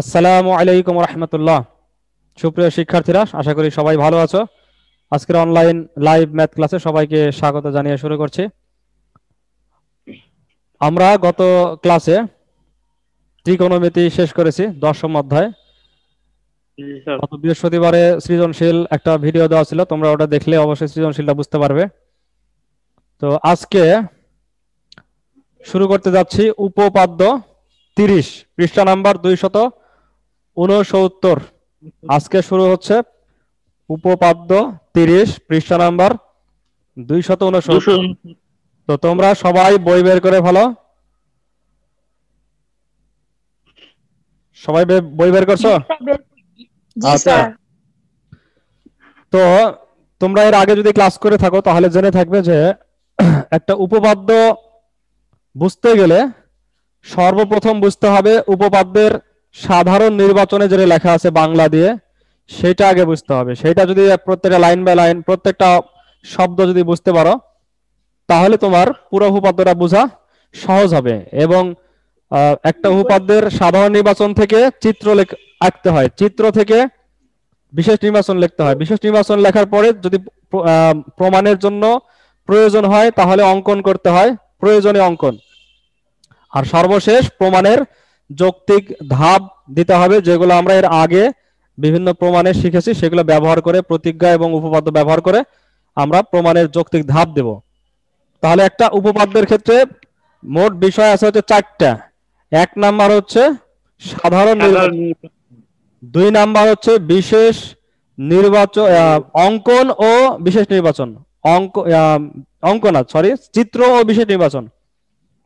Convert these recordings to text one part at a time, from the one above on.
আসসালামু আলাইকুম রহমতুল্লাহ। সুপ্রিয় শিক্ষার্থীরা, আশা করি সবাই ভালো আছো। আজকের অনলাইন লাইভ ম্যাথ ক্লাসে সবাইকে স্বাগত জানিয়ে শুরু করছি। আমরা গত ক্লাসে ত্রিকোণমিতি শেষ করেছি 10ম অধ্যায়। গত বৃহস্পতিবারে সৃজনশীল একটা ভিডিও দেওয়া ছিল, তোমরা ওটা দেখলে অবশ্যই সৃজনশীলটা বুঝতে পারবে। তো আজকে শুরু করতে যাচ্ছি উপপাদ্য 30, পৃষ্ঠা নাম্বার 269। আজকে শুরু হচ্ছে উপপাদ্য 30, পৃষ্ঠা নাম্বার 269। তো তোমরা সবাই বই বের করে ফেলো। সবাই বই বের করছো? আচ্ছা, তো তোমরা এর আগে যদি ক্লাস করে থাকো তাহলে জেনে থাকবে যে একটা উপপাদ্য বুঝতে গেলে সর্বপ্রথম বুঝতে হবে উপপাদ্যের সাধারণ নির্বাচনে যেটা লেখা আছে বাংলা দিয়ে, সেটা আগে বুঝতে হবে। সেটা যদি প্রত্যেকটা লাইন বাই লাইন প্রত্যেকটা শব্দ যদি বুঝতে পারো তাহলে তোমার পুরো উপপাদ্যটা বোঝা সহজ হবে। এবং একটা উপপাদ্যের সাধারণ নির্বাচন থেকে চিত্র আঁকতে হয়, চিত্র থেকে বিশেষ নির্বাচন লিখতে হয়, বিশেষ নির্বাচন লেখার পরে যদি প্রমাণের জন্য প্রয়োজন হয় তাহলে অঙ্কন করতে হয়, প্রয়োজনীয় অঙ্কন। আর সর্বশেষ প্রমাণের যৌক্তিক ধাপ দিতে হবে, যেগুলো আমরা এর আগে বিভিন্ন প্রমাণে শিখেছি, সেগুলো ব্যবহার করে প্রতিজ্ঞা এবং উপপাদ্য ব্যবহার করে আমরা প্রমাণের যৌক্তিক ধাপ দেব। তাহলে একটা উপপাদ্যের ক্ষেত্রে মোট বিষয় আছে হচ্ছে 4টা। 1 নাম্বার হচ্ছে সাধারণ নির্বাচন, 2 নাম্বার হচ্ছে বিশেষ নির্বাচন, অঙ্কন ও বিশেষ নির্বাচন, চিত্র ও বিশেষ নির্বাচন।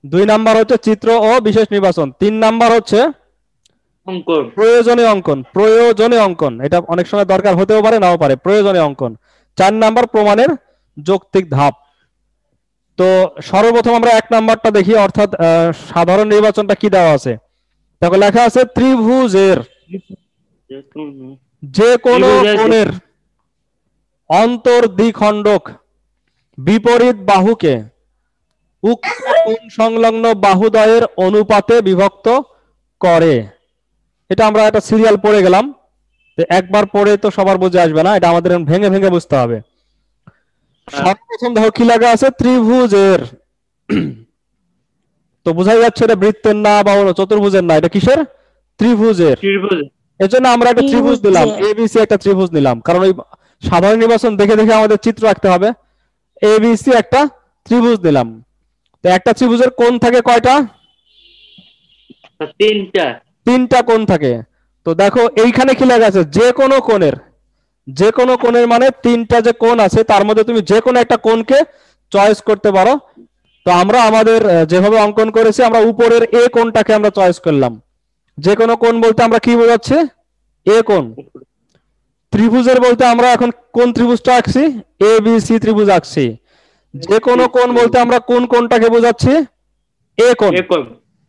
2 নাম্বার হচ্ছে চিত্র ও বিশেষ নির্বাচন। 3 নাম্বার হচ্ছে প্রয়োজনীয় অঙ্কন, প্রয়োজনীয় অঙ্কন, এটা অনেক সময় দরকার হতেও পারে নাও পারে, প্রয়োজনীয় অঙ্কন। 4 নাম্বার প্রমাণের যৌক্তিক ধাপ। তো সর্বপ্রথম আমরা 1 নাম্বারটা দেখি, অর্থাৎ সাধারণ নির্বাচনটা কি দেওয়া আছে। দেখো লেখা আছে ত্রিভুজের যে কোনো কোণের অন্তর্দ্বিখণ্ডক বিপরীত বাহুকে উক্ত কোণ সংলগ্ন বাহুদ্বয়ের অনুপাতে বিভক্ত করে। এটা আমরা একটা সিরিয়াল পড়ে গেলাম, একবার পড়ে তো সবার বুঝে আসবে না, এটা আমাদের ভেঙে ভেঙে বুঝতে হবে। সর্বপ্রথম দেখো কি লেখা আছে, ত্রিভুজের। তো বোঝাই যাচ্ছে এটা বৃত্তের না বা চতুর্ভুজের না, এটা কিসের? ত্রিভুজের। এজন্য আমরা একটা ত্রিভুজ দিলাম, এবিসি একটা ত্রিভুজ নিলাম, কারণ ওই সাধারণ নির্বাচন দেখে দেখে আমাদের চিত্র আঁকতে হবে। এবিসি একটা ত্রিভুজ দিলাম। তো একটা ত্রিভুজের কোণ থাকে কয়টা? 3টা কোণ থাকে। তো দেখো এইখানে কি লেখা আছে, যে কোনো কোণের, যে কোনো কোণের মানে 3টা যে কোণ আছে তার মধ্যে তুমি যে কোনো একটা কোণকে চয়েস করতে পারো। তো আমরা আমাদের যেভাবে অঙ্কন করেছি, আমরা উপরের এ কোণটাকে আমরা চয়েস করলাম। যে কোনো কোণ বলতে আমরা কি বোঝাচ্ছি? এ কোণ। ত্রিভুজের বলতে আমরা এখন কোন ত্রিভুজটা আঁকছি? এ বি সি ত্রিভুজ আঁকছি। যে কোনো কোণ বলতে আমরা কোন কোণটাকে বোঝাচ্ছি? এ কোণ।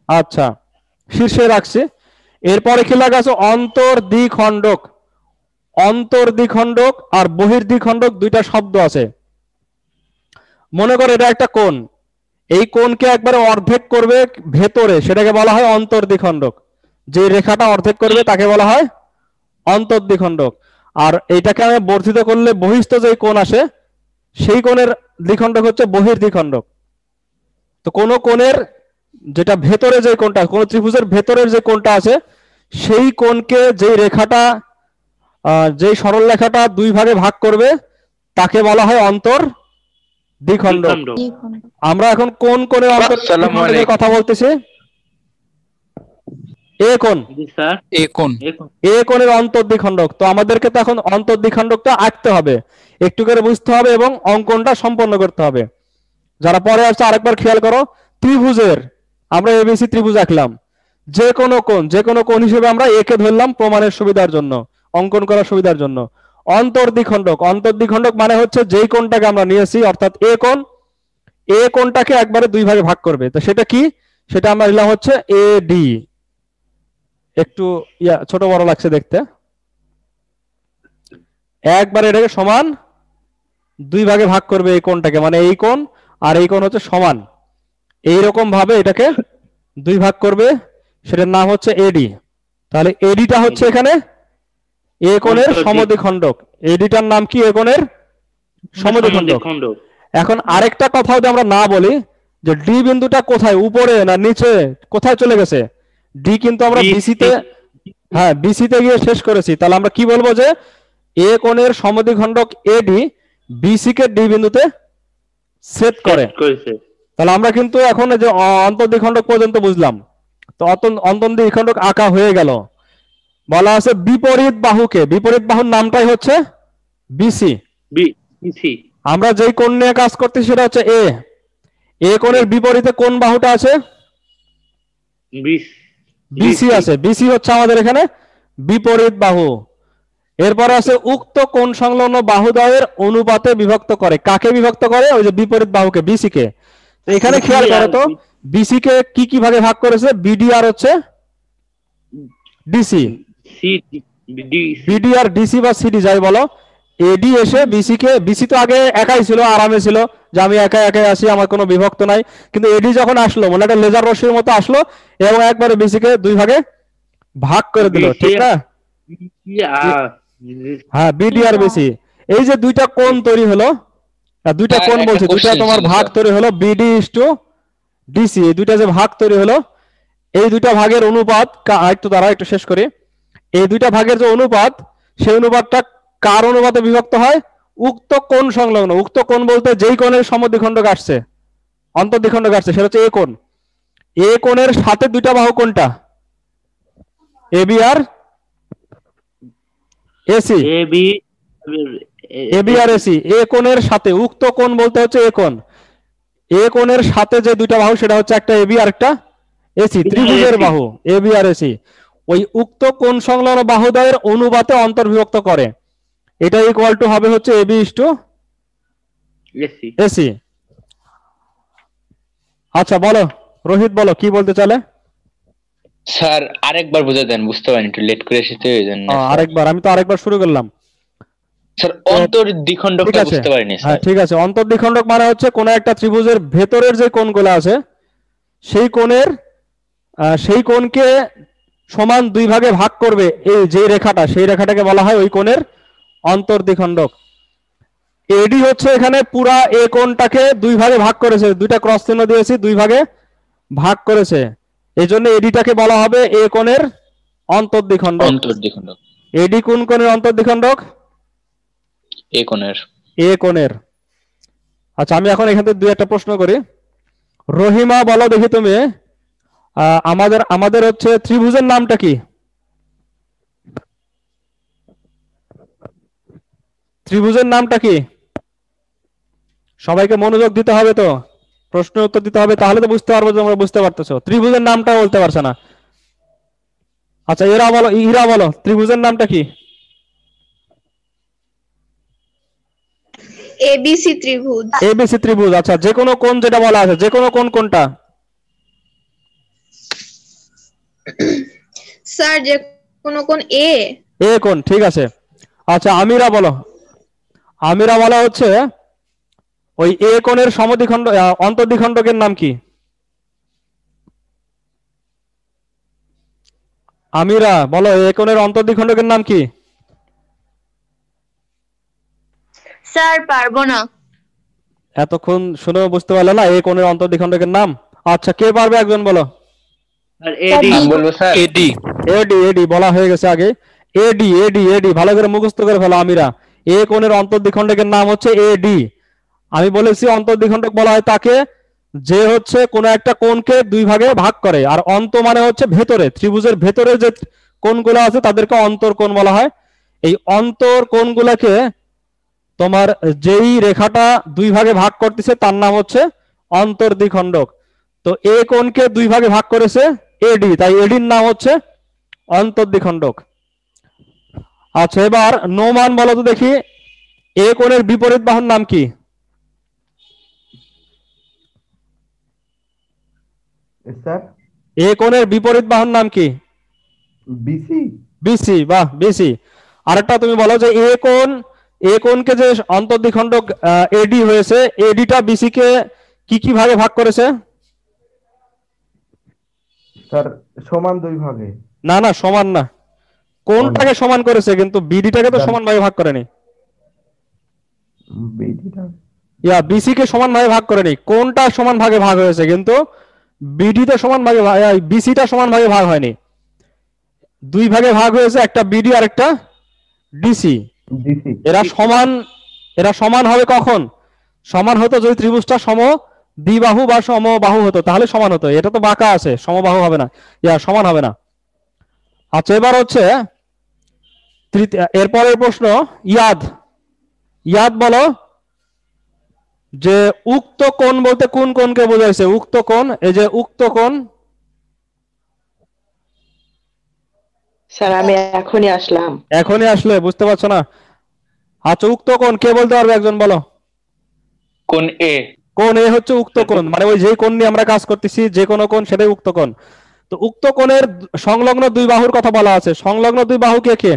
আচ্ছা, শীর্ষে রাখছি। এরপরে কি লেখা আছে? অন্তর্দ্বিখণ্ডক। অন্তর্দ্বিখণ্ডক আর বহির্দ্বিখণ্ডক দুইটা শব্দ আছে। মনে করো এটা একটা কোণ, এই কোণকে একবারে অর্ধেক করবে ভেতরে, সেটাকে বলা হয় অন্তর্দ্বিখণ্ডক। যে রেখাটা অর্ধেক করবে তাকে বলা হয় অন্তর্দ্বিখণ্ডক। আর এইটাকে আমি বর্ধিত করলে বহিস্থ যে কোণ আসে, সেই কোণের দ্বিখণ্ডক হচ্ছে বহির্দ্বিখণ্ডক। তো কোন কোণের যেটা ভেতরে যে কোণটা, কোন ত্রিভুজের ভেতরের যে কোণটা আছে, সেই কোণকে যে রেখাটা, যে সরল রেখাটা 2 ভাগে ভাগ করবে তাকে বলা হয় অন্তর্দ্বিখণ্ডক। আমরা এখন কোন কোণের অন্তর্দ্বিখণ্ডকের কথা বলতেছি? এ কোণ। এ কোণ, এ কোণের অন্তর্দ্বিখণ্ডক। তো আমাদেরকে তো এখন অন্তর্দ্বিখণ্ডকটা আঁকতে হবে, একটু করে বুঝতে হবে এবং অঙ্কনটা সম্পন্ন করতে হবে। যারা পরে আসছে আরেকবার খেয়াল করো, ত্রিভুজের আমরা এবিসি ত্রিভুজ আঁকলাম, যে কোনো কোণ, যে কোনো কোণ হিসেবে আমরা একে ধরলাম প্রমাণের সুবিধার জন্য, অঙ্কন করার সুবিধার জন্য। অন্তর্দ্বিখণ্ডক, অন্তর্দ্বিখণ্ডক মানে হচ্ছে যেই কোণটাকে আমরা নিয়েছি, অর্থাৎ এ কোণ, এ কোণটাকে একবারে 2 ভাগে ভাগ করবে। তো সেটা কি? সেটা আমরা নিলাম হচ্ছে এ ডি। একটু ছোট বড় লাগছে দেখতে, একবারে এটাকে সমান 2 ভাগে ভাগ করবে এই কোণটাকে, মানে এই কোণ আর এই কোণ হচ্ছে সমান, এইরকম ভাবে এটাকে 2 ভাগ করবে, সেটার নাম হচ্ছে এডি। তাহলে এডিটা হচ্ছে এখানে এ কোণের সমদ্বিখণ্ডক। এডিটার নাম কি? এ কোণের সমদ্বিখণ্ডক। এখন আরেকটা কথা যদি আমরা না বলি যে ডি বিন্দুটা কোথায়, উপরে না নিচে, কোথায় চলে গেছে? ডি কিন্তু আমরা বিসিতে, হ্যাঁ বিসিতে গিয়ে শেষ করেছি। তাহলে আমরা কি বলবো যে এ কোণের সমদ্বিখণ্ডক এডি বিসি কে ডি বিন্দুতে ছেদ করে। তাহলে আমরা কিন্তু এখন যে অন্তর্দ্বিখণ্ডক পর্যন্ত বুঝলাম। তো অন্তর্দ্বিখণ্ডক আঁকা হয়ে গেল। বলা আছে বিপরীত বাহুকে, বিপরীত বাহুর নামটাই হচ্ছে বিসি। আমরা যেই কোণ নিয়ে কাজ করতেছি সেটা হচ্ছে এ। এ কোণের বিপরীতে কোন বাহুটা আছে? বিসি আছে। বিসি হচ্ছে আমাদের এখানে বিপরীত বাহু। এরপর আছে উক্ত কোণ সংলগ্ন বাহুদ্বয়ের অনুপাতে বিভক্ত করে। কাকে বিভক্ত করে? ওই যে বিপরীত বাহুকে, বিসি কে। তো এখানে খেয়াল করো তো বিসি কে কি কি ভাগে ভাগ করেছে? বিডি আর হচ্ছে ডিসি। বিডি আর ডিসি বা সিডি যাই বলো, এডি এসে বিসি কে, বিসি তো আগে একাই ছিল, আরামে ছিল যে আমি একা একাই আছি, আমার কোনো বিভক্ত নাই। কিন্তু এডি যখন আসলো, মানে একটা লেজার রশ্মির মতো আসলো এবং একবারে বিসি কে দুই ভাগে ভাগ করে দিল, ঠিক না? হ্যাঁ, বিডি আর বিসি, এই যে দুইটা কোণ তৈরি হলো, দুইটা কোণ বলছি, দুইটা তোমার ভাগ তৈরি হলো বিডি ইস টু ডিসি। এই দুইটা যে ভাগ তৈরি হলো, এই দুইটা ভাগের অনুপাত একটু দ্বারা একটু শেষ করি। এই দুইটা ভাগের যে অনুপাত, সেই অনুপাতটা কার অনুপাতে বিভক্ত হয়? উক্ত কোণ সংলগ্ন। উক্ত কোণ বলতে যেই কোণের সমদ্বিখণ্ডক আসছে, অন্তর্দ্বিখণ্ডক আসছে, সেটা হচ্ছে এ কোণ। এ কোণের সাথে দুইটা বাহু কোনটা? এবি আর এসি। এবি আর এসি এ কোণের সাথে, উক্ত কোণ বলতে হচ্ছে এ কোণ। এ কোণের সাথে যে দুইটা বাহু সেটা হচ্ছে একটা এবি আর একটা এসি, ত্রিভুজের বাহু এবি আর এসি। ওই উক্ত কোণ সংলগ্ন বাহুদ্বয়ের অনুপাতে অন্তর্বিভক্ত করে। এটা ইকুয়াল টু হবে হচ্ছে এবি ইস টু এসি। আচ্ছা বলো রোহিত, বলো কি বলতে চালে? স্যার আরেকবার বুঝে দেন, বুঝতে পারিনি, একটু লেট করে এসেছে এই জন্য। আরেকবার, আমি তো আরেকবার শুরু করলাম স্যার। অন্তর্দ্বিখণ্ডকটা বুঝতে পারিনি স্যার। হ্যাঁ ঠিক আছে, অন্তর্দ্বিখণ্ডক মানে হচ্ছে কোন একটা ত্রিভুজের ভেতরের যে কোণগুলো আছে সেই কোণের, সেই কোণকে সমান দুই ভাগে ভাগ করবে এই যে রেখাটা, সেই রেখাটাকে বলা হয় ওই কোণের অন্তর্দ্বিখণ্ডক। এডি হচ্ছে এখানে পুরা এ কোণটাকে দুই ভাগে ভাগ করেছে, দুইটা ক্রস চিহ্ন দিয়েছি, দুই ভাগে ভাগ করেছে, এই জন্য এডিটাকে বলা হবে এ কোণের অন্তর্দ্বিখণ্ডক। এডি কোন কোণের অন্তর্দ্বিখণ্ডক? এ কোণের। এ কোণের। আচ্ছা আমি এখন এখান থেকে দুই একটা প্রশ্ন করি। রহিমা বলো দেখি তুমি, আমাদের হচ্ছে ত্রিভুজের নামটা কি? ত্রিভুজের নামটা কি? সবাইকে মনোযোগ দিতে হবে তো, প্রশ্নের উত্তর দিতে হবে, তাহলে তো বুঝতে পারবো যে তোমরা বুঝতে পারতেছো। ত্রিভুজের নামটা বলতে পারছে না। আচ্ছা এরা বলো, ইরা বলো ত্রিভুজের নামটা কি? এবিসি ত্রিভুজ। এবিসি ত্রিভুজ। আচ্ছা যে কোনো কোণ যেটা বলা আছে, যে কোনো কোণ কোনটা? স্যার যে কোনো কোণ এ। এ কোণ, ঠিক আছে। আচ্ছা আমিরা বলো, আমিরা বলা হচ্ছে ওই এ কোণের সমদ্বিখণ্ড অন্তর্দ্বিখণ্ডকের নাম কি? আমিরা বলো এ কোণের অন্তর্দ্বিখণ্ডকের নাম কি? স্যার পারবো না। এতক্ষণ শুনে বুঝতে পারলে না এ কোণের অন্তর্দ্বিখণ্ডকের নাম? আচ্ছা কে পারবে একজন বলো? এডি বলবো স্যার। এডি। এডি, এডি বলা হয়ে গেছে আগে। এডি, এডি, এডি ভালো করে মুখস্থ করে ফেলো আমিরা। এ কোণের অন্তর্দ্বিখণ্ডকের নাম হচ্ছে এডি। আমি বলেছি অন্তর্দ্বিখণ্ডক বলা হয় তাকে যে হচ্ছে কোন একটা কোণকে দুই ভাগে ভাগ করে, আর অন্ত মানে হচ্ছে ভেতরে, ত্রিভুজের ভেতরে যে কোণগুলো আছে তাদেরকে অন্তর কোণ বলা হয়। এই অন্তর কোণগুলোকে তোমার যেই রেখাটা দুই ভাগে ভাগ করতেছে তার নাম হচ্ছে অন্তর্দ্বিখণ্ডক। তো এ কোণকে দুই ভাগে ভাগ করেছে এডি, তাই এডির নাম হচ্ছে অন্তর্দ্বিখণ্ডক। আচ্ছা এবার নোমান বলো তো দেখি, এ কোণের বিপরীত বাহুর নাম কি? স্যার এ কোণের বিপরীত বাহুর নাম কি? বিসি। বিসি, বাহ বিসি। আরেকটা তুমি বলো যে এ কোণ, এ কোণকে যে অন্তর্দ্বিখণ্ডক এডি হয়েছে, এডিটা বিসি কে কি কি ভাগে ভাগ করেছে? স্যার সমান দুই ভাগে। না না, সমান না। কোনটাকে সমান করেছে, কিন্তু বিডিটাকে তো সমান ভাগে ভাগ করেনি। বিডিটা বিসি কে সমান ভাগে ভাগ করেনি। কোনটা সমান ভাগে ভাগ হয়েছে, কিন্তু বিডিতে সমান ভাগে বিসিটা সমান ভাগে ভাগ হয়নি। দুই ভাগে ভাগ হয়েছে, একটা বিডি আর একটা ডিসি। ডিসি এরা সমান হবে কখন? সমান হতো যদি ত্রিভুজটা দ্বিবাহু বা সমবাহু হতো, তাহলে সমান হতো। এটা তো বাঁকা আছে, সমবাহু হবে না, সমান হবে না। আচ্ছা, এবার হচ্ছে এরপরের প্রশ্ন। ইয়াদ বলো যে উক্ত কোণ বলতে কোন কোণকে বোঝাইছে? উক্ত কোণ, এই যে উক্ত কোণ। স্যার আমি এখনই আসলাম। এখনই আসলে বুঝতে পারছো না? আচ্ছা, উক্ত কোণ কে বলতে পারবে একজন? বলো। কোন এ? কোণ এ হচ্ছে উক্ত কোণ, মানে ওই যে কোণ নিয়ে আমরা কাজ করতেছি, যে কোনো কোণ সেটাই উক্ত কোণ। তো উক্ত কোণের সংলগ্ন দুই বাহুর কথা বলা আছে। সংলগ্ন দুই বাহু কে কে?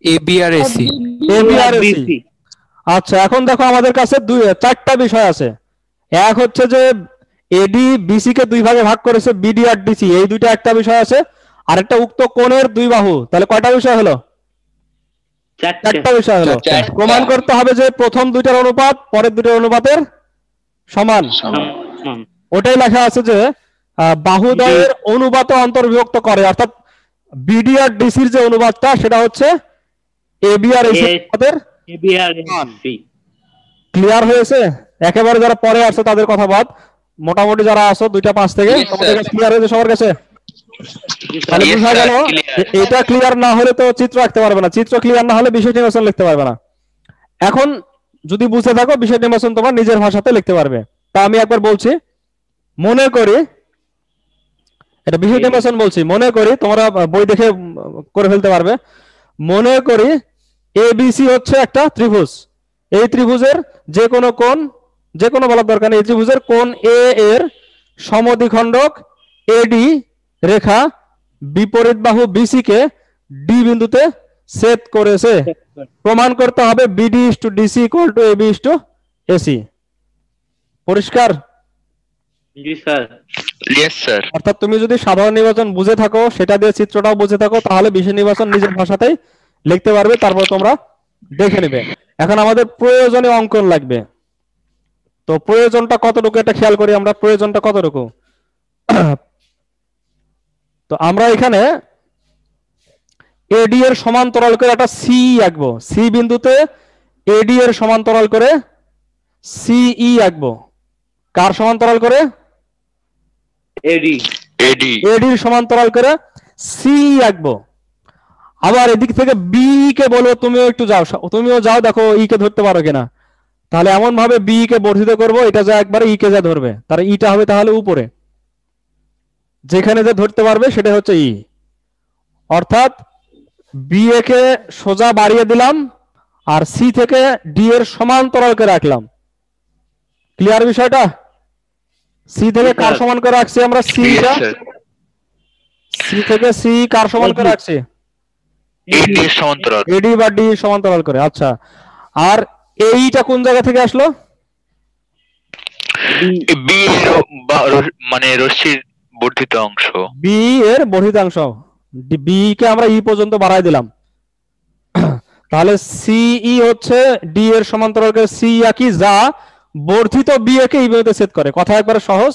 এবি আর এসি। এবি আর এসি। আচ্ছা, এখন দেখো আমাদের কাছে চারটা বিষয় আছে। এক হচ্ছে যে এডি বিসি কে দুই ভাগে ভাগ করেছে, বিডি আর ডিসি, এই দুইটা একটা বিষয় আছে। আর একটা উক্ত কোণের দুই বাহু, তাহলে কয়টা বিষয় হলো? চারটা বিষয় হলো। প্রমাণ করতে হবে যে প্রথম দুইটার অনুপাত পরের দুইটার অনুপাতের সমান। ওটাই লেখা আছে যে বাহুদ্বয়ের অনুপাত অন্তর্বিভক্ত করে, অর্থাৎ বিডি আর ডিসির যে অনুপাতটা সেটা হচ্ছে এবি আর এসি অনুপাতের। ক্লিয়ার হয়েছে? একেবারে যারা পরে আসছে তাদের কথা বাদ, মোটামুটি যারা আসো 2টা 5 থেকে, তোমাদের কাছে ক্লিয়ার হয়েছে সবার কাছে? তাহলে বুঝা গেল। এটা ক্লিয়ার না হলে তো চিত্র আঁকতে পারবে না, চিত্র ক্লিয়ার না হলে বিষয় নির্বাচন লিখতে পারবে না। এখন যদি বুঝে থাকো, বিষয় নির্বাচন তোমার নিজের ভাষাতে লিখতে পারবে। তা আমি একবার বলছি, মনে করি, এটা বিষয় নির্বাচন বলছি, মনে করি তোমরা বই দেখে করে ফেলতে পারবে। মনে করি এবিসি হচ্ছে একটা ত্রিভুজ। এই ত্রিভুজের যে কোনো কোণ, যে কোনো বলার দরকার নেই, এই ত্রিভুজের কোণ এ এর সমদ্বিখণ্ডক এডি রেখা বিপরীত বাহু বিসি কে ডি বিন্দুতে ছেদ করেছে। প্রমাণ করতে হবে BD is to DC equal to AB is to AC. পরিষ্কার? জি স্যার। Yes sir. অর্থাৎ তুমি যদি সাধারণ নির্বাচন বুঝে থাকো, সেটা দিয়ে চিত্রটাও বুঝে থাকো, তাহলে বিষয় নির্বাচন নিজের ভাষাতেই লিখতে পারবে। তারপর তোমরা দেখে নেবে। এখন আমাদের প্রয়োজনীয় অঙ্কন লাগবে। তো প্রয়োজনটা কতটুকু এটা খেয়াল করি আমরা। প্রয়োজনটা কতটুকু? তো আমরা এখানে এডি এর সমান্তরাল করে একটা সি আঁকবো। সি বিন্দুতে এডি এর সমান্তরাল করে সিই আঁকবো। কার সমান্তরাল করে? এডি। এডির সমান্তরাল করে সি আঁকবো। আবার এদিক থেকে বি কে বলবো তুমিও একটু যাও, তুমিও যাও, দেখো ই কে ধরতে পারো কিনা। তাহলে এমন ভাবে বি কে বর্ধিত করব, এটা যা একবারে ই কে যা ধরবে, তার ইটা হবে তাহলে উপরে, যেখানে যে ধরতে পারবে সেটা হচ্ছে ই। অর্থাৎ বি এ কে সোজা বাড়িয়ে দিলাম আর সি থেকে ডি এর সমান্তরাল করে রাখলাম। ক্লিয়ার বিষয়টা? সি থেকে কার সমান করে রাখছি আমরা? সি থেকে সি কার সমান করে রাখছি? এডি এর সমান্তরাল। এডি বা ডি সমান্তরাল করে। আচ্ছা, আর এইটা কোন জায়গা থেকে আসলো? বি মানে রশ্মির বর্ধিত অংশ। বি এর বর্ধিত অংশ। বি কে আমরা ই পর্যন্ত বাড়াই দিলাম। তাহলে সিই হচ্ছে ডি এর সমান্তরাল করে সি আঁকি, যা বর্ধিত বি এ কে ই বিন্দুতে ছেদ করে। কথা একবারে সহজ।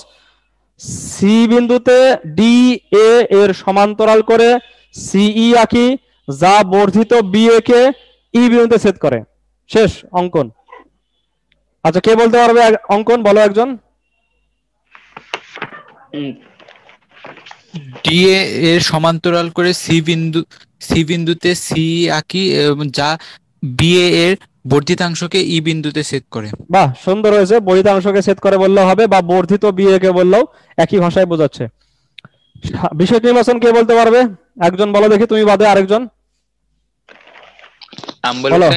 সি বিন্দুতে ডি এ এর সমান্তরাল করে সিই আঁকি, যা বর্ধিত বি এ কে ই বিন্দুতে ছেদ করে। শেষ অঙ্কন। আচ্ছা, কে বলতে পারবে অঙ্কন? বলো একজন। ডি এর সমান্তরাল করে সি বিন্দুতে সি আঁকি, যা বি এর বর্ধিতাংশকে ই বিন্দুতে ছেদ করে। বাহ, সুন্দর হয়েছে। বর্ধিতাংশকে ছেদ করে বললেও হবে, বা বর্ধিত বি এ কে বললেও একই ভাষায় বোঝাচ্ছে। বিষয় নির্বাচন কে বলতে পারবে একজন? বলো দেখি, তুমি বাদে আরেকজন বলো।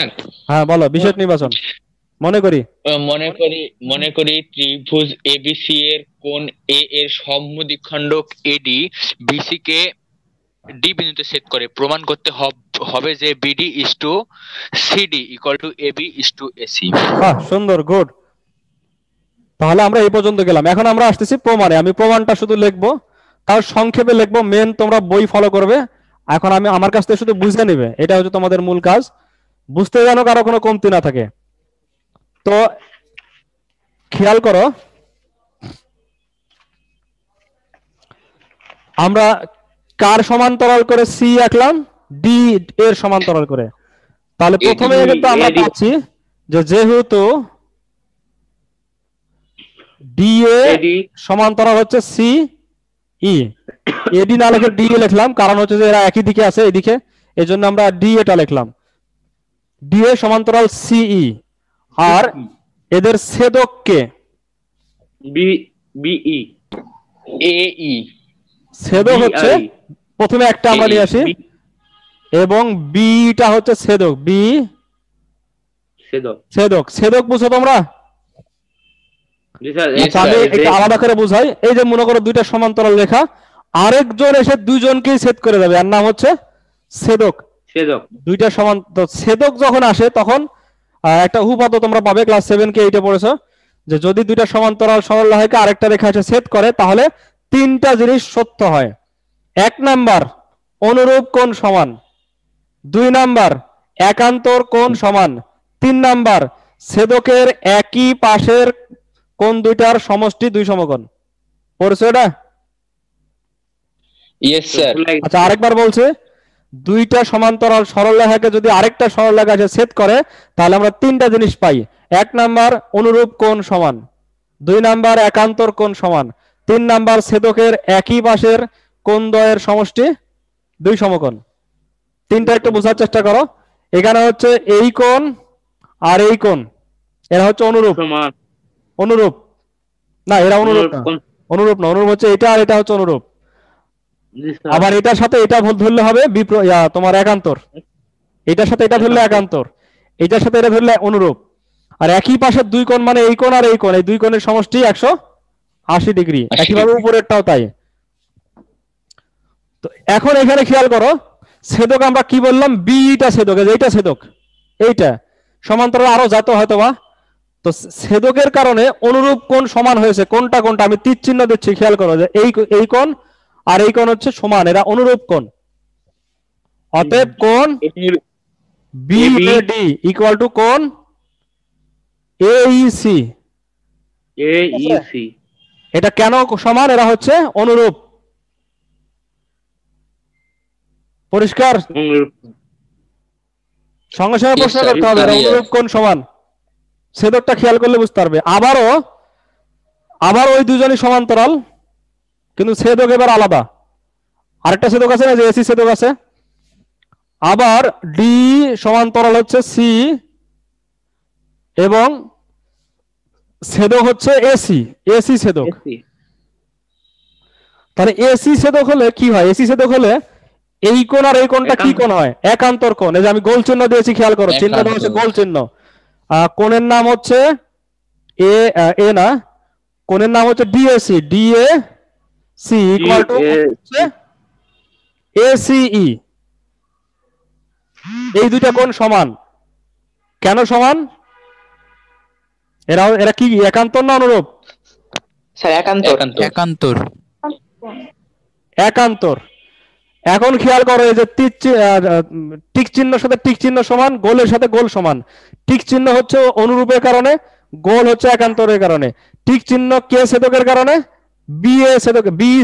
হ্যাঁ বলো, বিষয় নির্বাচন। মনে করি ত্রিভুজ এবিসি এর কোণ এ এর সমদ্বিখণ্ডক এডি বিসি কে ডি বিন্দুতে ছেদ করে। প্রমাণ করতে হবে যে BD is to CD equal to AB is to AC. বাহ, সুন্দর, গুড। তাহলে আমরা এই পর্যন্ত গেলাম। এখন আমরা আসতেছি প্রমাণে। আমি প্রমাণটা শুধু লিখবো, তার সংক্ষেপে লিখবো, মেন তোমরা বই ফলো করবে। এখন আমি আমার কাছ থেকে শুধু বুঝে নেবে, এটা হচ্ছে তোমাদের মূল কাজ, বুঝতে যেন কারো কোনো কমতি না থাকে। তো খেয়াল করো, আমরা কার সমান্তরাল করে সি আঁকলাম? ডি এর সমান্তরাল করে। তাহলে প্রথমে কিন্তু আমরা পাচ্ছি যে যেহেতু ডি এ সমান্তরাল হচ্ছে সি ই, এডি না লিখে ডি লিখলাম, কারণ হচ্ছে যে এরা একই দিকে আছে এদিকে, এই জন্য আমরা ডি এটা লিখলাম। ডি এ সমান্তরাল সিই, আর এদের ছেদক কে? বিই এই ছেদক হচ্ছে, প্রথমে একটা আমরা নিয়ে আসি, এবং বিটা হচ্ছে ছেদক, বি ছেদক। ছেদক বুঝো তোমরা? আচ্ছা, আমি একটু আলাদা করে বুঝাই। এই যে মনে করো দুইটা সমান্তরাল রেখা, আরেকজন এসে দুইজনকেই ছেদ করে দেবে, এর নাম হচ্ছে ছেদক। দুইটা ছেদক যখন আসে তখন একটা উপপাদ্য তোমরা পাবে, ক্লাস 7 কে 8 এ পড়েছো, যে যদি দুইটা সমান্তরাল সরল রেখাকে আরেকটা রেখা এসে ছেদ করে তাহলে তিনটা জিনিস সত্য হয়। 1 নাম্বার, অনুরূপ কোণ সমান। 2 নাম্বার, একান্তর কোণ সমান। 3 নাম্বার, ছেদকের একই পাশের কোণ দুইটার সমষ্টি 2 সমকোণ। পড়ছো এটা? Yes sir. আচ্ছা, আরেকবার বলছে, দুইটা সমান্তরাল সরলরেখাকে যদি আরেকটা সরলরেখা এসে ছেদ করে তাহলে আমরা তিনটা জিনিস পাই। 1 নাম্বার, অনুরূপ কোণ সমান। 2 নাম্বার, একান্তর কোণ সমান। 3 নাম্বার, ছেদকের একই পাশের কোণ দ্বয়ের সমষ্টি 2 সমকোণ। তিনটা একটু বোঝার চেষ্টা করো। এখানে হচ্ছে এই কোণ আর এই কোণ, এরা হচ্ছে অনুরূপ। অনুরূপ না, এরা অনুরূপ না, অনুরূপ না, অনুরূপ হচ্ছে এটা, আর এটা হচ্ছে অনুরূপ। আবার এটার সাথে এটা ধরলে হবে তোমার একান্তর, এটার সাথে এটা ধরলে একান্তর, এটার সাথে এটা ধরলে অনুরূপ। আর একই পাশের 2 কোণ মানে এই কোণ আর এই কোণ, এই 2 কোণের সমষ্টি 180 ডিগ্রি। একইভাবে উপরেরটাও তাই। তো এখন এখানে খেয়াল করো, ছেদক আমরা কি বললাম? বিটা ছেদক, এইটা ছেদক, এইটা সমান্তরাল আরো যত হয়তো বা। তো ছেদকের কারণে অনুরূপ কোণ সমান হয়েছে। কোনটা কোনটা আমি তীর চিহ্ন দিচ্ছি, খেয়াল করো যে এই কোণ আর এই কোণ হচ্ছে সমান, এরা অনুরূপ কোণ। অতএব কোণ বিএডি ইকুয়াল টু কোণ এইসি। এটা কেন সমান? এরা হচ্ছে অনুরূপ। পরিষ্কার? সঙ্গে সঙ্গে প্রশ্ন করতে হবে, এরা অনুরূপ কোণ সমান। ছেদকটা খেয়াল করলে বুঝতে পারবে। আবার ওই দুজনই সমান্তরাল, কিন্তু ছেদক এবার আলাদা। আরেকটা ছেদক আছে না, যে এসি ছেদক আছে। আবার ডি সমান্তরাল হচ্ছে সি, এবং ছেদক হচ্ছে এসি, এসি ছেদক। তাহলে এসি ছেদক হলে কি হয়? এসি ছেদক হলে এই কোণ আর এই কোণটা কি কোণ হয়? একান্তর কোণ। এই যে আমি গোল চিহ্ন দিয়েছি, খেয়াল করো, চিহ্নটা হচ্ছে গোল চিহ্ন। কোণের নাম হচ্ছে এ না, কোণের নাম হচ্ছে DAC, DAC equal to ACE. এই দুইটা কোণ সমান। কেন সমান? এরা কি একান্তর না অনুরূপ? স্যার একান্তর। একান্তর। একান্তর। এখন খেয়াল করো, এই যে টিক চিহ্নের সাথে টিক চিহ্ন সমান, গোলের সাথে গোল সমান। টিক চিহ্ন হচ্ছে অনুরূপের কারণে, গোল হচ্ছে একান্তরের কারণে। টিক চিহ্ন কে ছেদকের কারণে? বি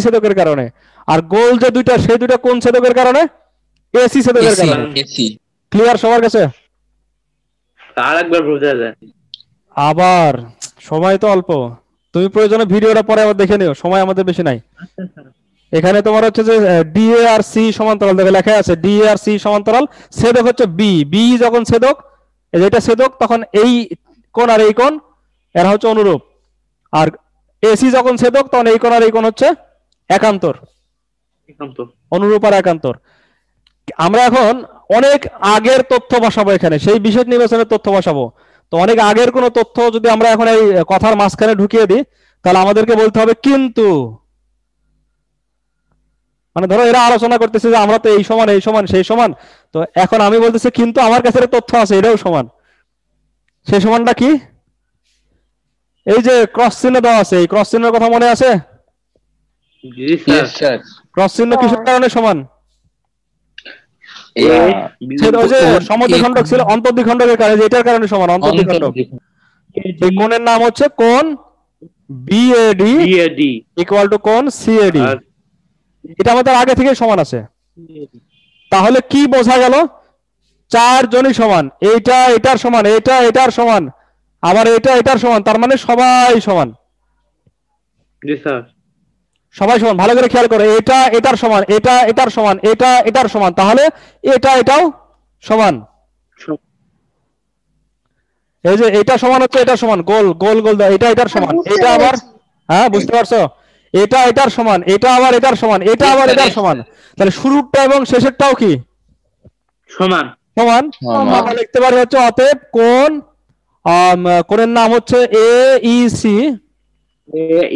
ছেদকের কারণে। আর গোল যে দুইটা, সেই দুইটা কোন ছেদকের কারণে? এসি ছেদকের কারণে। ক্লিয়ার সবার কাছে? আরেকবার বোঝা যায়। আবার সময় তো অল্প, তুমি প্রয়োজনে ভিডিওটা পরে আবার দেখে নিও, সময় আমাদের বেশি নাই। এখানে তোমার হচ্ছে যে ডিএ আর সি সমান্তরাল, দেখে লেখা আছে ডিএ আর সি সমান্তরাল। ছেদক হচ্ছে বি, বি যখন ছেদক, যেটা ছেদক, তখন এই কোণ আর এই কোণ এরা হচ্ছে অনুরূপ। আর এসি যখন ছেদক, তখন এই কোণ আর এই কোণ হচ্ছে একান্তর। অনুরূপ আর একান্তর। আমরা এখন অনেক আগের তথ্য বসাবো এখানে, সেই বিশেষ নির্বাচনের তথ্য বসাবো। তো অনেক আগের কোনো তথ্য যদি আমরা এখন এই কথার মাঝখানে ঢুকিয়ে দিই, তাহলে আমাদেরকে বলতে হবে কিন্তু। মানে ধরো এরা আলোচনা করতেছে যে আমরা তো এই সমান, এই সমান, সেই সমান। তো এখন আমি বলতেছি কিন্তু আমার কাছে তথ্য আছে এটাও সমান। সেই সমানটা কি? এই যে ক্রস চিহ্ন দেওয়া আছে, এই ক্রস চিহ্নের কথা মনে আছে? জি স্যার। Yes sir. ক্রস চিহ্ন কিসের কারণে সমান? এ ওই যে কোণ সমদ্বিখণ্ডক ছিল, অন্তর্দ্বিখণ্ডকের কারণে, এটার কারণে সমান, অন্তর্দ্বিখণ্ডক। এই কোণের নাম হচ্ছে কোণ বিএডি বিএডি ইকুয়াল টু কোণ সিএডি। আর এটা আমাদের আগে থেকে সমান আছে। তাহলে কি বোঝা গেল? চারজনই সমান, এইটা এটার সমান, এটা এটার সমান, আবার এটা এটার সমান, তার মানে সবাই সমান। জি স্যার। সবাই সমান, ভালো করে খেয়াল করো, এটা এটার সমান, এটা এটার সমান, এটা এটার সমান, তাহলে এটা এটাও সমান। এই যে এটা সমান হচ্ছে এটা সমান, গোল গোল গোল দাও, এটা এটার সমান, বুঝতে এটা আবার, পেরেছি। হ্যাঁ বুঝতে পারছো, এটা এটার সমান, এটা আবার এটার সমান, এটা আবার এটার সমান, তাহলে শুরুটা এবং শেষেরটাও কি সমান। সমান। আমরা লিখতে পারি হচ্ছে অতএব কোণ, কোণের নাম হচ্ছে এ ই সি,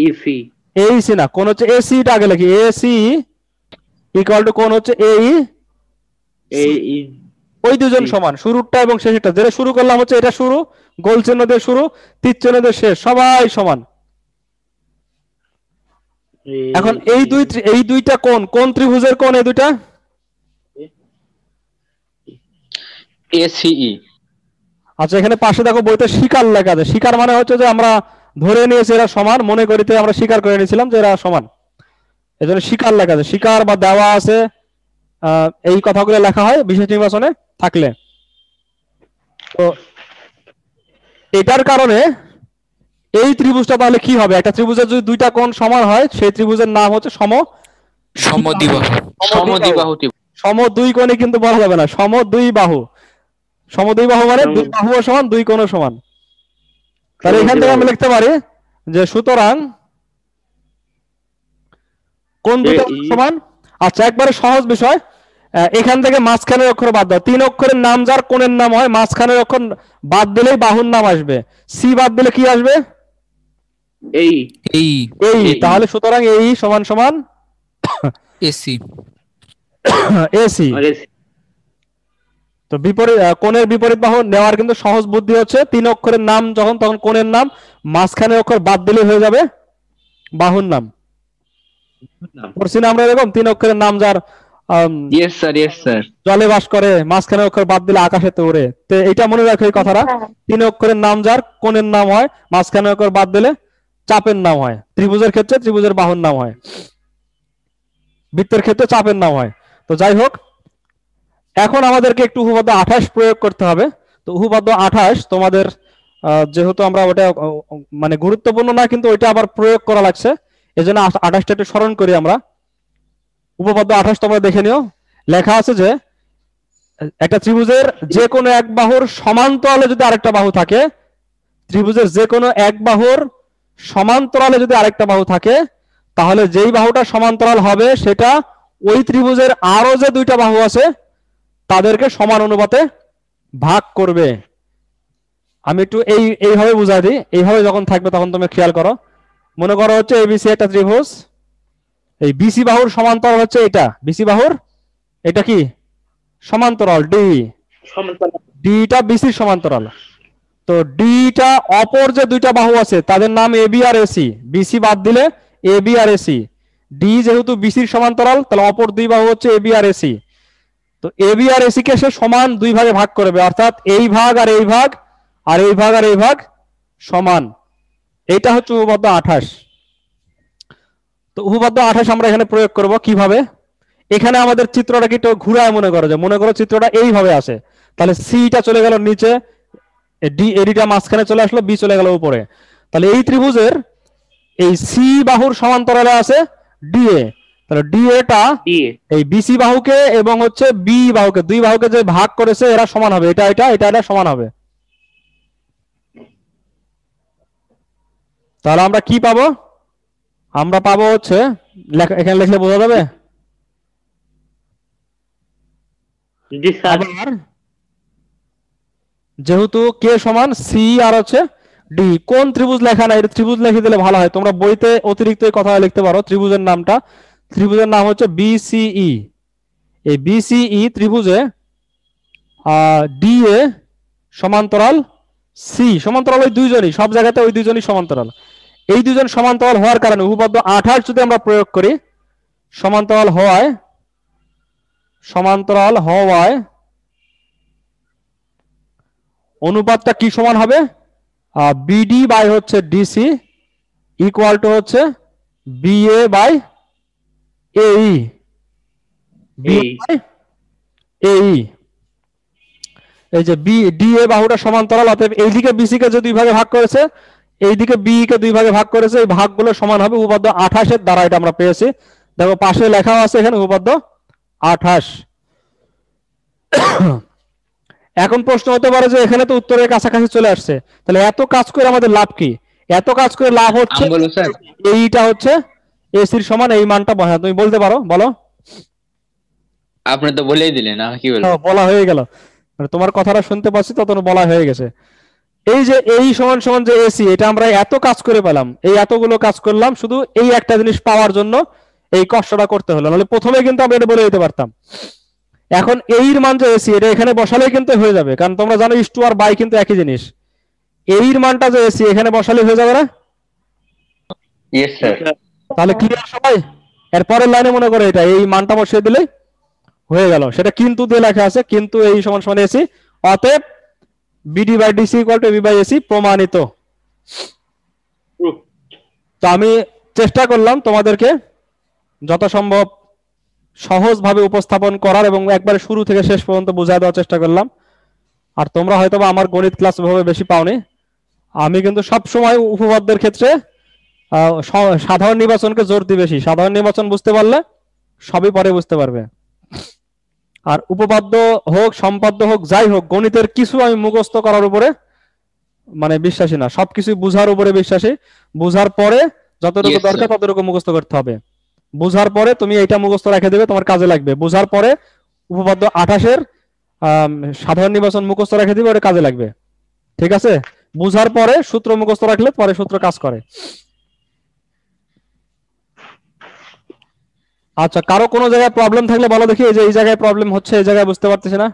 এইসি এইসি না, কোণ হচ্ছে এসি, টা আগে লিখি, এসি ইকুয়াল টু কোণ হচ্ছে এই, এই ওই দুজন সমান, শুরুটা এবং শেষেরটা, যেটা শুরু করলাম হচ্ছে এটা শুরু, গোল চিহ্ন দিয়ে শুরু, তীর চিহ্ন দিয়ে শেষ, সবাই সমান। এখন এই দুইটা কোন ত্রিভুজের কোণ এই দুইটা? এসিই। আচ্ছা এখানে পাশে দেখো বইতে শিকার লেখা আছে, শিকার মানে হচ্ছে যে আমরা ধরে নিয়েছি এরা সমান, মনে করিতে আমরা স্বীকার করে নিয়েছিলাম যে এরা সমান, এজন্য শিকার লেখা আছে, শিকার বা দেওয়া আছে, এই কথাগুলো লেখা হয় বিশেষ নির্বাচনে থাকলে। তো এটার কারণে এই ত্রিভুজটা তাহলে কি হবে? একটা ত্রিভুজের যদি দুইটা কোণ সমান হয় সেই ত্রিভুজের নাম হচ্ছে সমদ্বিবাহু। সমদ্বিবাহু। সম দুই কোণে কিন্তু বলা যাবে না, সমদ্বিবাহু। সমদ্বিবাহু মানে দুই বাহুও সমান, দুই কোণও সমান। তাহলে এখান থেকে আমি লিখতে পারি যে সুতরাং কোন দুটো সমান। আচ্ছা একবারে সহজ বিষয়, এখান থেকে মাঝখানের অক্ষর বাদ দাও, তিন অক্ষরের নাম যার কোণের নাম হয়, মাঝখানের অক্ষর বাদ দিলেই বাহুর নাম আসবে, সি বাদ দিলে কি আসবে? এই এই এই। তাহলে সুতরাং এই সমান সমান এসি। এসি। আর এসি তো বিপরীত কোণের বিপরীত বাহু নেওয়ার কিন্তু সহজ বুদ্ধি হচ্ছে, তিন অক্ষরের নাম যখন, তখন কোণের নাম, মাঝখানের অক্ষর বাদ দিলে হয়ে যাবে বাহুর নাম। পড়ছি না আমরা এরকম, তিন অক্ষরের নাম যার ইয়েস স্যার, ইয়েস স্যার। জলে বাস করে, মাঝখানের অক্ষর বাদ দিলে আকাশেতে ওড়ে। তো এটা মনে রাখো এই কথাটা, তিন অক্ষরের নাম যার কোণের নাম হয়, মাঝখানের অক্ষর বাদ দিলে চাপের নাম হয়। ত্রিভুজের ক্ষেত্রে ত্রিভুজের বাহুর নাম হয়, বৃত্তের ক্ষেত্রে চাপের নাম হয়। তো যাই হোক, এখন আমাদেরকে একটু উপপাদ্য 28 প্রয়োগ করতে হবে। তো উপপাদ্য 28 তোমাদের যেহেতু আমরা ওটা মানে গুরুত্বপূর্ণ না, কিন্তু ওইটা আবার প্রয়োগ করা লাগছে, এজন্য 28টা একটু স্মরণ করি আমরা। উপপাদ্য 28 তোমরা দেখে নিও, লেখা আছে যে একটা ত্রিভুজের যে কোনো এক বাহুর সমান্তরালে যদি আরেকটা বাহু থাকে, ত্রিভুজের যে কোনো এক বাহুর সমান্তরালে যদি আরেকটা বাহু থাকে, তাহলে যেই বাহুটা সমান্তরাল হবে সেটা ওই ত্রিভুজের আরো যে দুইটা বাহু আছে তাদেরকে সমান অনুপাতে ভাগ করবে। আমি একটু এইভাবে বুঝাই দিই, এইভাবে যখন থাকবে তখন তুমি খেয়াল করো। মনে করো হচ্ছে এবিসি একটা ত্রিভুজ, এই বিসি বাহুর সমান্তরাল হচ্ছে এটা, বিসি বাহুর এটা কি সমান্তরাল, ডি, ডিটা বিসির সমান্তরাল। তো ডিটা অপর যে দুইটা বাহু আছে তাদের নাম এবি আর এসি, বিসি বাদ দিলে এবি আর এসি, ডি যেহেতু বিসির সমান্তরাল তাহলে অপর দুই বাহু হচ্ছে এবি আর এসি। তো এবি আর এসি কে সে সমান দুই ভাগে ভাগ করবে, অর্থাৎ এই ভাগ আর এই ভাগ, আর এই ভাগ আর এই ভাগ সমান। এইটা হচ্ছে উপপাদ্য 28। তো উপপাদ্য 28 আমরা এখানে প্রয়োগ করব কিভাবে? এখানে আমাদের চিত্রটাকে একটু ঘুরায় মনে করো, যে মনে করো চিত্রটা এইভাবে আসে, তাহলে সিটা চলে গেল নিচে, ডি এডিটা মাঝখানে চলে আসলো, বি চলে গেল উপরে। তাহলে এই ত্রিভুজের এই সি বাহুর সমান্তরালে আছে ডিএ, তাহলে ডিএটা এই বিসি বাহুকে এবং হচ্ছে বি বাহুকে, দুই বাহুকে যে ভাগ করেছে এরা সমান হবে, এটা এটা এটা এটা সমান হবে। তাহলে আমরা কি পাবো? আমরা পাবো হচ্ছে, এখানে লিখলে বোঝা যাবে, আবার যেহেতু কে সমান সি আর হচ্ছে ডি, কোন ত্রিভুজ লেখা নাই, ত্রিভুজ লিখে দিলে ভালো হয়, তোমরা বইতে অতিরিক্ত এই কথা লিখতে পারো ত্রিভুজের নামটা। ত্রিভুজের নাম হচ্ছে বিসিই। এই বিসিই ত্রিভুজে ডি এ সমান্তরাল সি, সমান্তরাল ওই দুইজনই, সব জায়গাতে ওই দুইজনই সমান্তরাল। এই দুজন সমান্তরাল হওয়ার কারণে উপপাদ্য 28 যদি আমরা প্রয়োগ করি, সমান্তরাল হওয়ায় অনুপাতটা কি সমান হবে? বিডি বাই হচ্ছে ডিসি ইকুয়াল টু হচ্ছে বিএ বাই এই, এই যে ডিএ বাহুটা সমান্তরাল, অতএব এইদিকে বিসি কে যে দুই ভাগে ভাগ করেছে, এইদিকে বি কে দুই ভাগে ভাগ করেছে, এই ভাগগুলো সমান হবে উপপাদ্য 28 এর দ্বারা। এটা আমরা পেয়েছি, দেখো পাশে লেখা আছে এখানে উপপাদ্য 28। এখন প্রশ্ন হতে পারে যে এখানে তো উত্তরের কাছাকাছি চলে আসছে, তাহলে এত কাজ করে আমাদের লাভ কি? এত কাজ করে লাভ হচ্ছে এইটা হচ্ছে এসির সমান এই মানটা। তুমি বলতে পারো, বলো। আপনি তো বলেই দিলেন, আমি কি বলবো? বলা হয়ে গেল, মানে তোমার কথাটা শুনতে পাচ্ছি তত বলা হয়ে গেছে। এই যে এই সমান সমান যে এসি, এটা আমরা এত কাজ করে পেলাম, এই এতগুলো কাজ করলাম শুধু এই একটা জিনিস পাওয়ার জন্য এই কষ্টটা করতে হলো, নাহলে প্রথমে কিন্তু আমরা এটা বলে দিতে পারতাম। এখন এইর মান যে এসি, এটা এখানে বসালেই কিন্তু হয়ে যাবে, কারণ তোমরা জানো ইস টু আর বাই কিন্তু একই জিনিস। এইর মানটা যে এসি এখানে বসালেই হয়ে যাবে না? Yes sir. তাহলে ক্লিয়ার সবাই? এর পরের লাইনে মনে করে এটা এই মানটা বসিয়ে দিলেই হয়ে গেল। সেটা কিন্তু দিয়ে লেখা আছে, কিন্তু এই সমান সমান এসি, অতএব BD by DC equal to B by AC প্রমাণিত। তো আমি চেষ্টা করলাম তোমাদেরকে যত সম্ভব সহজভাবে উপস্থাপন করার এবং একবারে শুরু থেকে শেষ পর্যন্ত বোঝায় দেওয়ার চেষ্টা করলাম। আর তোমরা হয়তো আমার গণিত ক্লাস ভাবে বেশি পাওনি। আমি কিন্তু সব সময় উপপাদ্যের ক্ষেত্রে সাধারণ নির্বাচনকে জোর দিই বেশি। সাধারণ নির্বাচন বুঝতে পারলে সবই পরে বুঝতে পারবে। আর উপপাদ্য হোক, সম্পাদ্য হোক, যাই হোক, গণিতের কিছু আমি মুখস্থ করার উপরে মানে বিশ্বাসী না, সবকিছু বুঝার উপরে বিশ্বাসী। বুঝার পরে যতটুকু দরকার ততটুকু মুখস্থ করতে হবে। বুঝার পরে তুমি এইটা মুখস্থ রেখে দেবে, তোমার কাজে লাগবে। বুঝার পরে উপপাদ্য 28 এর সাধারণ নির্বাচন মুখস্থ রেখে দিবে, ওটা কাজে লাগবে। ঠিক আছে? বুঝার পরে সূত্র মুখস্থ রাখলে পরে সূত্র কাজ করে। আচ্ছা, কারো কোনো জায়গায় প্রবলেম থাকলে বলো দেখি, এই যে এই জায়গায় প্রবলেম হচ্ছে, এই জায়গায় বুঝতে পারতেছি না।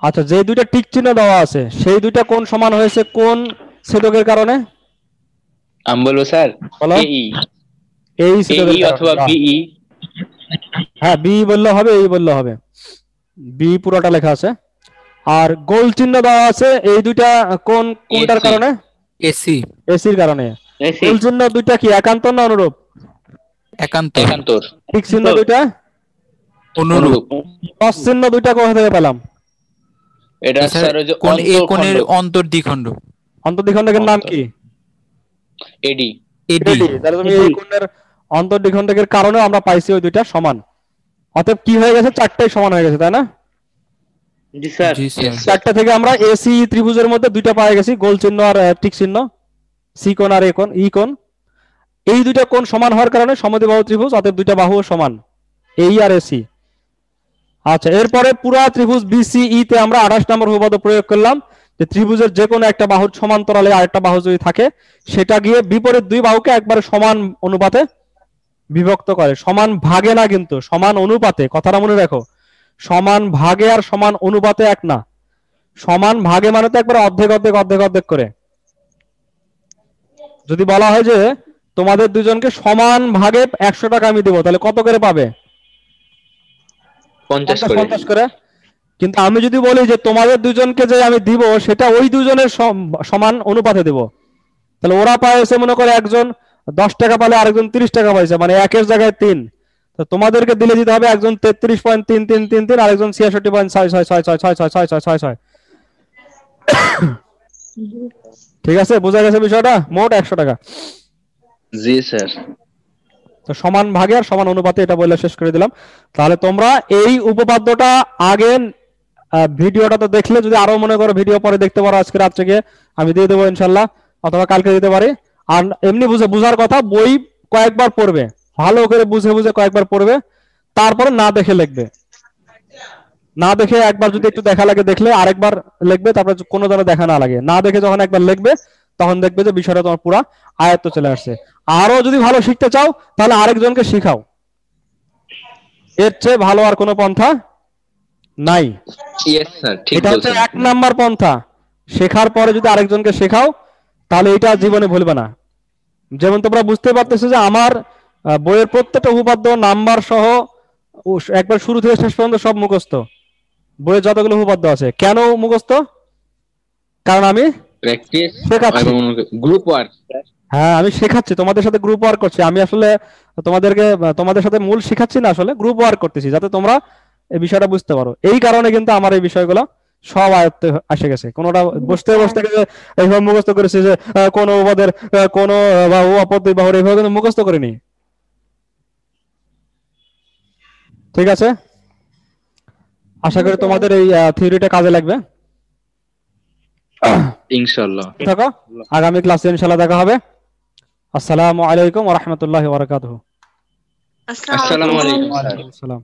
আচ্ছা, যে দুইটা টিক চিহ্ন দেওয়া আছে সেই দুইটা কোণ সমান হয়েছে কোন ছেদকের কারণে? আমি বলবো স্যার, এই ছেদকের কারণে অথবা বিই। হ্যাঁ, বি বললে হবে, এই বললে হবে, বি পুরোটা লেখা আছে। আর গোল চিহ্ন দেওয়া আছে, এই দুইটা কোনটার কারণে? এসি, এসির কারণে। গোল চিহ্ন দুইটা কি একান্তর না অনুরূপ? একান্তর। ঠিক চিহ্ন দুইটা অনুরূপ। ক্রস চিহ্ন দুইটা কোথা থেকে পেলাম? এটা স্যার ওই যে কোন এ কোণের অন্তর্দ্বিখণ্ড। অন্তর্দ্বিখণ্ডকের নাম কি? এডি। এডি। তাহলে তুমি এই কোণের অন্তর্দ্বিখণ্ডকের কারণে আমরা পাইছি ওই দুইটা সমান। অতএব কি হয়ে গেছে? চারটাই সমান হয়ে গেছে, তাই না? জি স্যার। চারটা থেকে আমরা এসি ত্রিভুজের মধ্যে দুইটা পাই গেছি, গোল চিহ্ন আর টিক চিহ্ন, সি কোণ আর এ কোণ, ই কোণ। এই দুইটা কোণ সমান হওয়ার কারণে সমদ্বিবাহু ত্রিভুজ, অতএব দুইটা বাহু সমান, এই আর এসি। আচ্ছা, এরপরে পুরা ত্রিভুজ বিসিই তে আমরা 28 নম্বর উপপাদ্য প্রয়োগ করলাম যে ত্রিভুজের যে কোনো একটা বাহুর সমান্তরালে আরেকটা বাহু যদি থাকে, সেটা গিয়ে বিপরীত দুই বাহুকে একবারে সমান অনুপাতে বিভক্ত করে। সমান ভাগে না, কিন্তু সমান অনুপাতে। কথাটা মনে রাখো, সমান ভাগে আর সমান অনুপাতে এক না। সমান ভাগে মানে তো একবার অর্ধেক অর্ধেক অর্ধেক অর্ধেক করে। যদি বলা হয় যে তোমাদের দুজনকে সমান ভাগে 100 টাকা আমি দেবো, তাহলে কত করে পাবে? 50 করে। কিন্তু আমি যদি বলি যে তোমাদের দুজনকে যে আমি দিব সেটা ওই দুজনের সমান অনুপাতে দেব, তাহলে ওরা পাইছে মনে করে একজন 10 টাকা পালে আরেকজন 30 টাকা পাইছে, মানে একের জায়গায় 3। তো তোমাদেরকে দিলে দিতে হবে একজন 33.3333 আরেকজন 66.6666666666। ঠিক আছে, বোঝা গেছে বিষয়টা? মোট 100 টাকা। জি স্যার। তো সমান ভাগে আর সমান অনুপাতে, এটা বলে শেষ করে দিলাম। তাহলে তোমরা এই উপপাদ্যটা আগে ভিডিওটা তো দেখলে, যদি আরো মনে করো ভিডিও পরে দেখতে পারো, আজকে রাত্রে গিয়ে আমি দিয়ে দেবো ইনশাল্লাহ, অথবা কালকে দিতে পারি। আর এমনি বুঝার কথা, বই কয়েকবার পড়বে, ভালো করে বুঝে বুঝে কয়েকবার পড়বে, তারপরে না দেখে লিখবে। না দেখে একবার যদি একটু দেখা লাগে দেখলে আরেকবার লিখবে, তারপরে কোনো যেন দেখা না লাগে। না দেখে যখন একবার লিখবে তখন দেখবে যে বিষয়টা তোমার পুরো আয়ত্ত চলে আসছে। আরো যদি ভালো শিখতে চাও তাহলে আরেকজনকে শিখাও, এর চেয়ে ভালো আর কোনো পন্থা নাই। ইয়েস স্যার, ঠিক এটা হচ্ছে বলছেন। 1 নাম্বার পন্থা। শেখার পরে যদি আরেকজনকে শেখাও তাহলে এটা জীবনে ভুলবে না। যেমন তোমরা বুঝতে পারতেছো যে আমার বইয়ের প্রত্যেকটা উপপাদ্য নাম্বার সহ একবার শুরু থেকে শেষ পর্যন্ত সব মুখস্থ। বইয়ে যতগুলো উপপাদ্য আছে কেন মুখস্থ? কারণ আমি প্র্যাকটিস শেখাচ্ছি। এবং গ্রুপ ওয়ার্ক। হ্যাঁ, আমি শেখাচ্ছি, তোমাদের সাথে গ্রুপ ওয়ার্ক করছি। আমি আসলে তোমাদের সাথে মূল শেখাচ্ছি না, আসলে গ্রুপ ওয়ার্ক করতেছি যাতে তোমরা এই বিষয়টা বুঝতে পারো। এই কারণে কিন্তু আমার এই বিষয়গুলো সব আয়ত্তে এসে গেছে। কোনটা বসতে বসতে এইভাবে মুখস্থ করেছি যে কোন উপাদের কোন বা উপাপত্তি বাহুর এইভাবে কিন্তু মুখস্থ করিনি। ঠিক আছে, আশা করি তোমাদের এই থিওরিটা কাজে লাগবে। ইনশাআল্লাহ। থাকো, আগামী ক্লাসে ইনশাআল্লাহ দেখা হবে। আসসালামু আলাইকুম ওয়া রাহমাতুল্লাহি ওয়া বারাকাতুহু। আসসালামু আলাইকুম। ওয়া আলাইকুম আসসালাম।